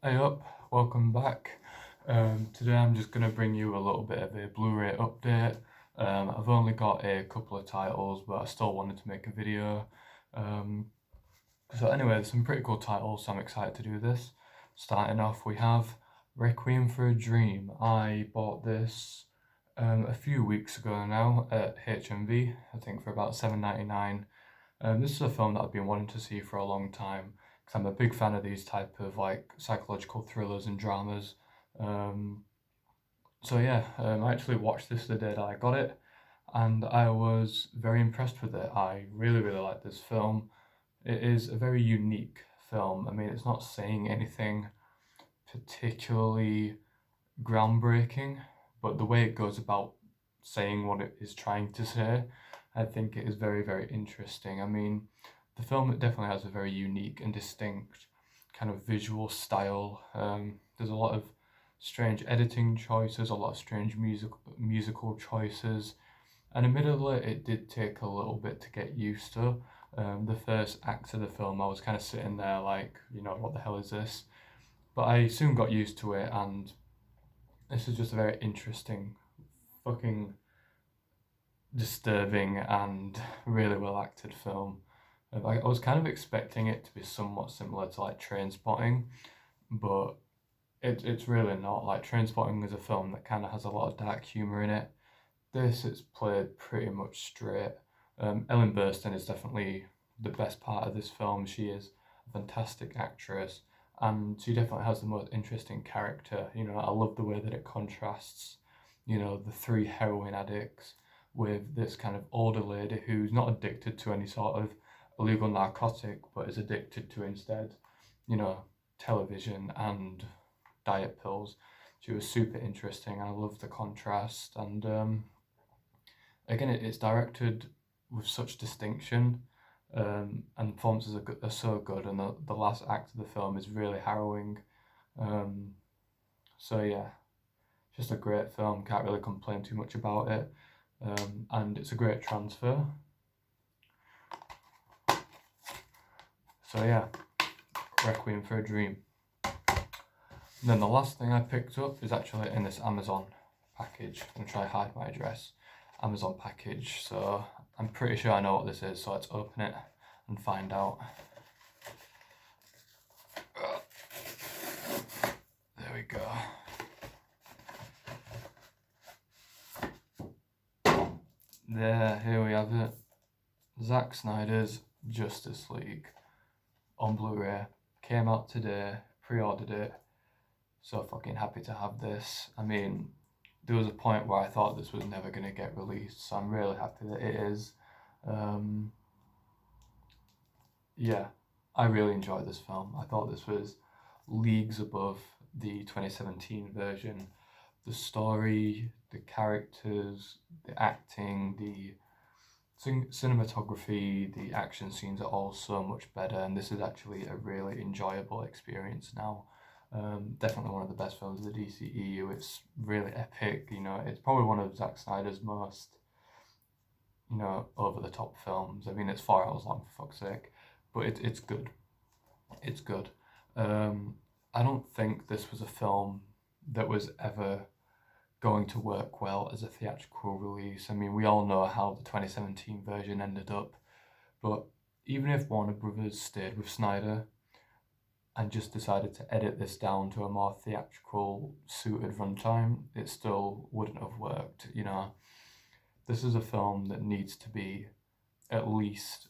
Hey up, welcome back. Today I'm just going to bring you a little bit of a Blu-ray update. I've only got a couple of titles, but I still wanted to make a video. Um, so anyway, there's some pretty cool titles, so I'm excited to do this. Starting off, we have Requiem for a Dream. I bought this a few weeks ago now at HMV, I think for about $7.99. This is a film that I've been wanting to see for a long time because I'm a big fan of these type of like psychological thrillers and dramas. Um, I actually watched this the day that I got it, and I was very impressed with it. I really like this film. It is a very unique film. I mean, it's not saying anything particularly groundbreaking, but the way it goes about saying what it is trying to say, I think it is very interesting. I mean, the film definitely has a very unique and distinct kind of visual style. There's a lot of strange editing choices, a lot of strange musical choices, and admittedly, it did take a little bit to get used to. The first act of the film, I was kind of sitting there like, what the hell is this? But I soon got used to it, and this is just a very interesting, fucking disturbing, and really well acted film. I was kind of expecting it to be somewhat similar to like Trainspotting, but it's really not. Like Trainspotting is a film that kind of has a lot of dark humor in it. This is played pretty much straight. Ellen Burstyn is definitely the best part of this film. She is a fantastic actress, and she definitely has the most interesting character. I love the way that it contrasts, the three heroin addicts with this kind of older lady who's not addicted to any sort of illegal narcotic, but is addicted to instead, you know, television and diet pills. She was super interesting, and I love the contrast. And again, it's directed with such distinction, and the performances are so good, and the last act of the film is really harrowing. Um, so yeah, just a great film. Can't really complain too much about it, and it's a great transfer. So yeah, Requiem for a Dream. And then the last thing I picked up is actually in this Amazon package. I'm gonna try to hide my address. Amazon package. So I'm pretty sure I know what this is. So let's open it and find out. There we go. Here we have it. Zack Snyder's Justice League on Blu-ray. Came out today, pre-ordered it. So fucking happy to have this. I mean, there was a point where I thought this was never going to get released, so I'm really happy that it is. Yeah, I really enjoyed this film. I thought this was leagues above the 2017 version. The story, the characters, the acting, the cinematography, the action scenes are all so much better, and this is actually a really enjoyable experience now. Definitely one of the best films of the DCEU. It's really epic. It's probably one of Zack Snyder's most, over the top films. I mean, it's 4 hours long, for fuck's sake, but it's good. It's good. I don't think this was a film that was ever going to work well as a theatrical release. I mean, we all know how the 2017 version ended up, but even if Warner Brothers stayed with Snyder and just decided to edit this down to a more theatrical suited runtime, it still wouldn't have worked. This is a film that needs to be at least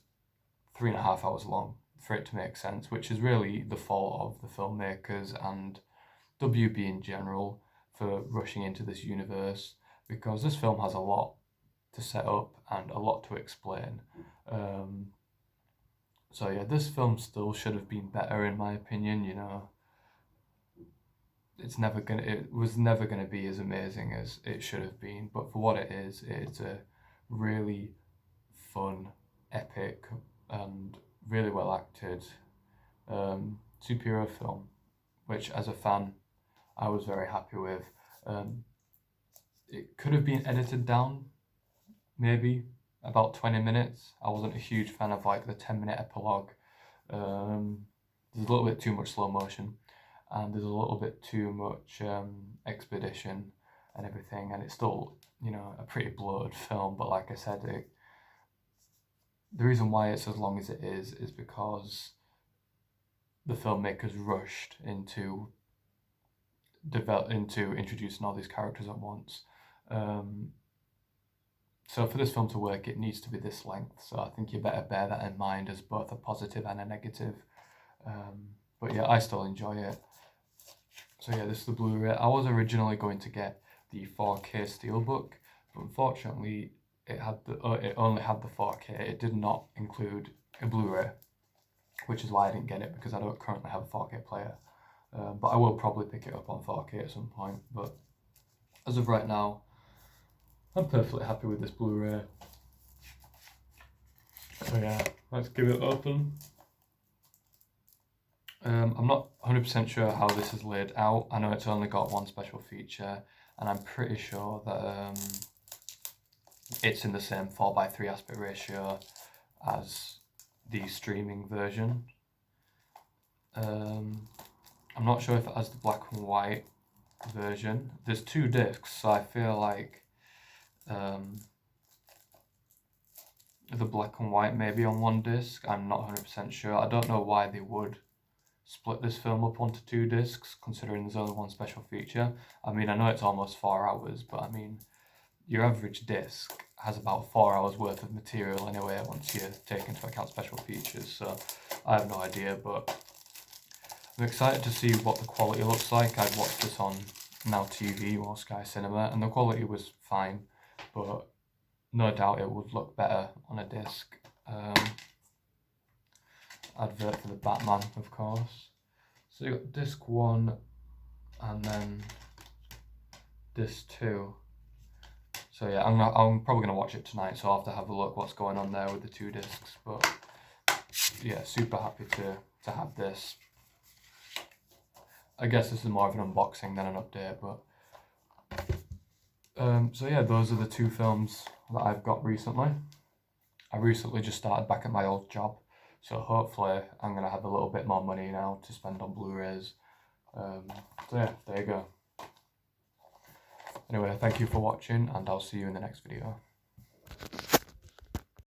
3.5 hours long for it to make sense, which is really the fault of the filmmakers and WB in general for rushing into this universe, because this film has a lot to set up and a lot to explain. So yeah, this film still should have been better in my opinion. It was never gonna be as amazing as it should have been, but for what it is, it's a really fun, epic, and really well acted superhero film, which as a fan I was very happy with. It could have been edited down, maybe about 20 minutes. I wasn't a huge fan of like the 10-minute epilogue. There's a little bit too much slow motion. and there's a little bit too much expedition and everything, and it's still, you know, a pretty bloated film. But like I said, the reason why it's as long as it is because the filmmakers rushed into introducing all these characters at once. So for this film to work, it needs to be this length. So I think you better bear that in mind as both a positive and a negative. But yeah, I still enjoy it. So yeah, this is the Blu-ray. I was originally going to get the 4K Steelbook, but unfortunately it only had the 4K. It did not include a Blu-ray, which is why I didn't get it, because I don't currently have a 4K player. But I will probably pick it up on 4K at some point. But as of right now, I'm perfectly happy with this Blu-ray. So yeah, let's give it open. I'm not 100% sure how this is laid out. I know it's only got one special feature, and I'm pretty sure that it's in the same 4:3 aspect ratio as the streaming version. I'm not sure if it has the black and white version. There's 2 discs, so I feel like the black and white may be on one disc. I'm not 100% sure. I don't know why they would split this film up onto 2 discs, considering there's only one special feature. I mean, I know it's almost 4 hours, but I mean, your average disc has about 4 hours worth of material anyway, once you take into account special features, so I have no idea, but I'm excited to see what the quality looks like. I've watched this on Now TV or Sky Cinema, and the quality was fine, but no doubt it would look better on a disc. Advert for the Batman, of course. So you got disc 1 and then disc 2. So yeah, I'm probably gonna watch it tonight, so I'll have to have a look what's going on there with the 2 discs. But yeah, super happy to have this. I guess this is more of an unboxing than an update, but so yeah, those are the 2 films that I've got recently. I recently just started back at my old job, so hopefully I'm gonna have a little bit more money now to spend on Blu-rays. So yeah, there you go. Anyway, thank you for watching, and I'll see you in the next video.